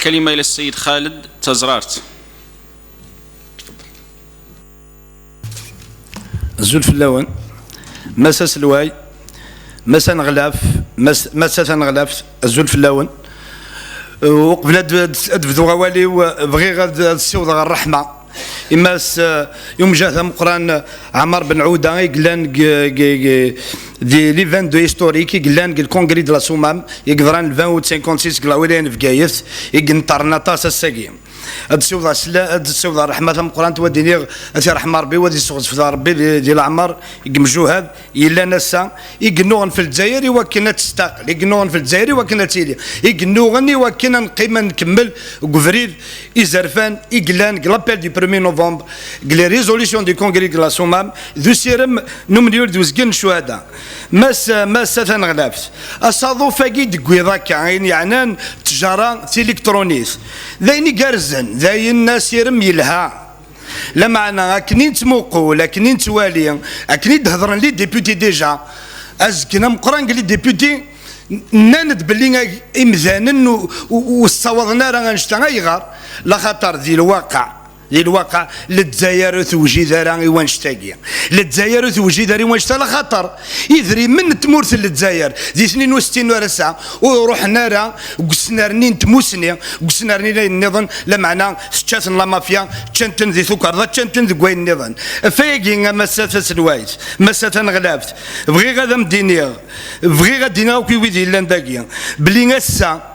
كلمة إلى السيد خالد تزرارت. الزول في اللون مساس الواي مسا نغلاف مسا تنغلاف الزول في اللون وقبل ادفدو غوالي وبغي غاد السيوض الرحمه اما يوم جاه مقران عمر بن عوده يقلان دي ليفان دو هيستوريك يقلان الكونغري دو لا سومام يقدران 2056 كلاويلين في كايث يقنطرنا طاس الساقي هاد السيوض سلا هاد السيوض الرحمه ثم قران توديني اثي رحمه ربي ودي سوغ في ربي ديال العمر يقمجو هاد الا نسا يقنوغن في الجزائر وكنا تستقل يقنوغن في الجزائر وكنا تيلي يقنوغني وكنا نقيم نكمل وكفريد يزرفان يقلان لابيل دي 1 نوفمبر لي ريزوليسيون دي كونغري دو لا سومام ذو سيرم نومنيول دوزكن الشهداء ماس تنغلافت اصادو فاكي دكويضاك يعني تجاره الكترونيس ذاين قرزن ذاين الناس يرم يلها لا معنى اكني تموقو لكني توالي اكني تهضرن لي ديبوتي ديجا ازكنا مقران قال لي ديبوتي ناند باللي امزانا وصوضنا راه غنشتا غيغار لا خاطر ذي الواقع للجزائر توجد راه وانشتاقي للجزائر توجد راه وانشتا لا خاطر يدري من تمورث للجزائر ذي 62 ورسا وروحنا راه قسنا رنين تموسني قسنا رنين النظام لا معنى ستشاتن لا مافيا تشنتن ذي ثكر تشنتن ذي كوين النظام فايقي مسافه سلوايت مسافه غلافت بغي غادا مدينيا بغي غادينا وكي ويدي لانداكيا بلي غاسا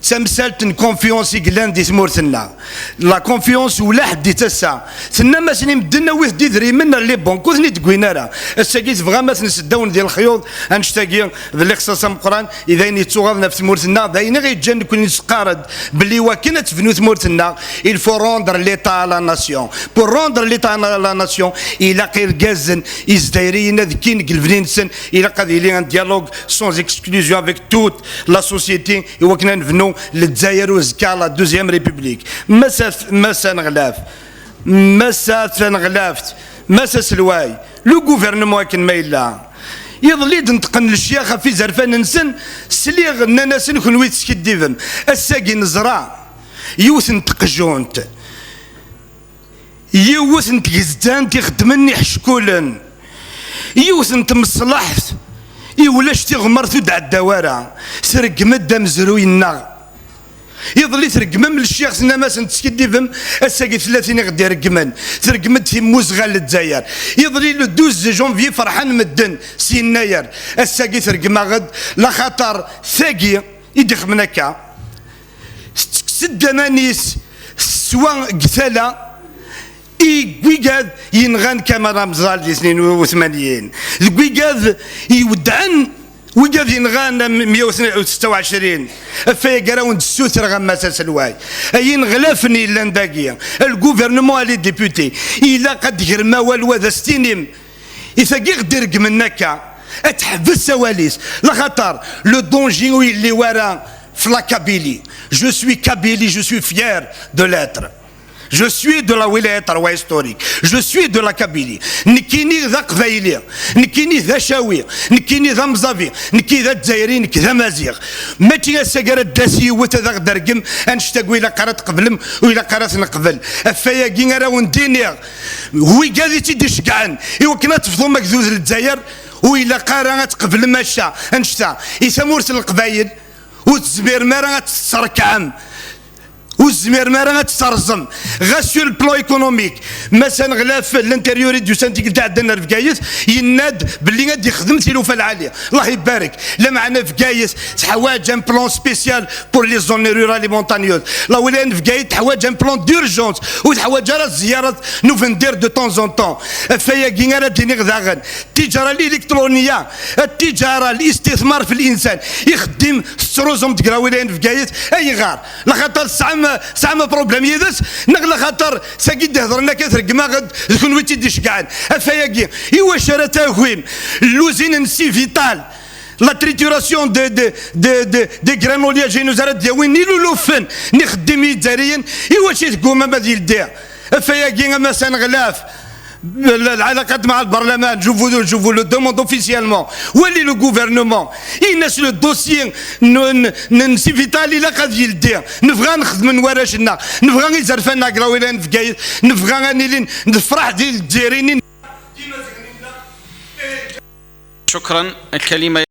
تمثالت كونفيونس يقلان دي ثمورتنا لا كونفيونس ولا حد تسا ثنا ما سني مدنا ويث دي ذري منا لي بونكو ثني تكوينا راه الساكيت بغا ما تنسداون ديال الخيوط انشتاقي اللي خصاصا مقران اذا يتوغضنا في ثمورتنا داين غيتجن كل نسقارد باللي واكنه تفنو ثمورتنا il faut rendre l'état à la nation pour rendre l'état à la nation الى قير كازن ازدايريين ذكين قلبنينسن الى قد يلي ان ديالوغ سون اكسكلوزيون افيك توت لا سوسيتي وكنا نفنو للجزائر وزكا لا دوزيام ريبوبليك مسا نغلاف مسا تنغلافت مسا سلواي لو غوفرنمون كان مايلا يظلي نتقن للشيخ في زرفان نسن سليغ ناس نكون تسكديفم الساقي نزرع يوث نتقجونت يوث نتقزدان تخدمني حشكولا يوث نتمصلحت يولاش تغمر تدع الدوارة سرق مدى مزروينا يظلي ترقمم للشيخ سناماس تسكديفم الساقي 30 غدي رقمان ترقمت في موزغه للجزائر يظلي لو 12 جونفي فرحان مدن سيناير الساقي ترقما غد لا خاطر ثاقي يدخ منكا سد مانيس سوا قتاله ويقاد ينغان كما رمزال دي 82 الكويقاد يودعن ويقاد ينغان 126 فيا قراون السوتر غماسا سلواي اين غلافني لانداكيا الغوفرنمون لي ديبوتي الا قد غرما والو ذا ستينيم يثقي غدير منكا اتحبس سواليس لا خاطر لو دونجي اللي ورا في لا كابيلي جو سوي كابيلي جو سوي فيير دو لاتر Je suis de la wilayat arwa historique. Je suis de la Kabylie. Nikini ذا قبايلي، نكيني ذا شاوي، نكيني ذا مزافي، نكي ذا الجزائري، نكي ذا مازيغ. ما تيغا السكرة الداسي وتا ذا درقم انشتاق ويلا قرات قبلم ويلا قرات نقبل. افايا كي راه وندينيغ هو قاضي تيدي شقعان، ايوا كنا تفضو مكذوز للجزائر ويلا قارا تقبل ماشا انشتا يسمورس القبايل وتزبير ما راه تسركعم. والزمير ما راه تسترزم غا سور البلو ايكونوميك مثلا غلاف الانتيريوري دو سانتيك تاع عندنا في كايس يناد باللي غادي يخدم تلوفه العاليه الله يبارك لا معنا في كايس تحواج ان بلان سبيسيال بور لي زون رورالي مونتانيوز لا ولان في كايس تحواج ان بلان دورجونس وتحواج راه زياره نوفندير دو طون زون طون فيا كي راه ديني غداغن التجاره الالكترونيه التجاره الاستثمار في الانسان يخدم ستروزوم تقراويلين في كايس اي غار لا خاطر سعما بروبليم يدس نغلا خاطر ساكي تهضرنا كثر ما غد تكون ويتي دي شكعان افاياكي ايوا شرا تاكويم اللوزين نسي فيتال لا تريتوراسيون دي غرانوليا جينوزارات دياوين نيلو لوفن نخدم يتزاريين ايوا شي تقوم ما ديال الدير افاياكي مثلا غلاف العلاقات مع البرلمان. جو لو دوموند اوفيسيالمون ولي لو غوفرنمون يناس لو دوسيي نسي فيتالي لا غادي يلديه نبغى نخدم من وراشنا نبغى يزرفنا كراويلان في نبغى اني نفرح ديال الجزائريين. شكرا. الكلمة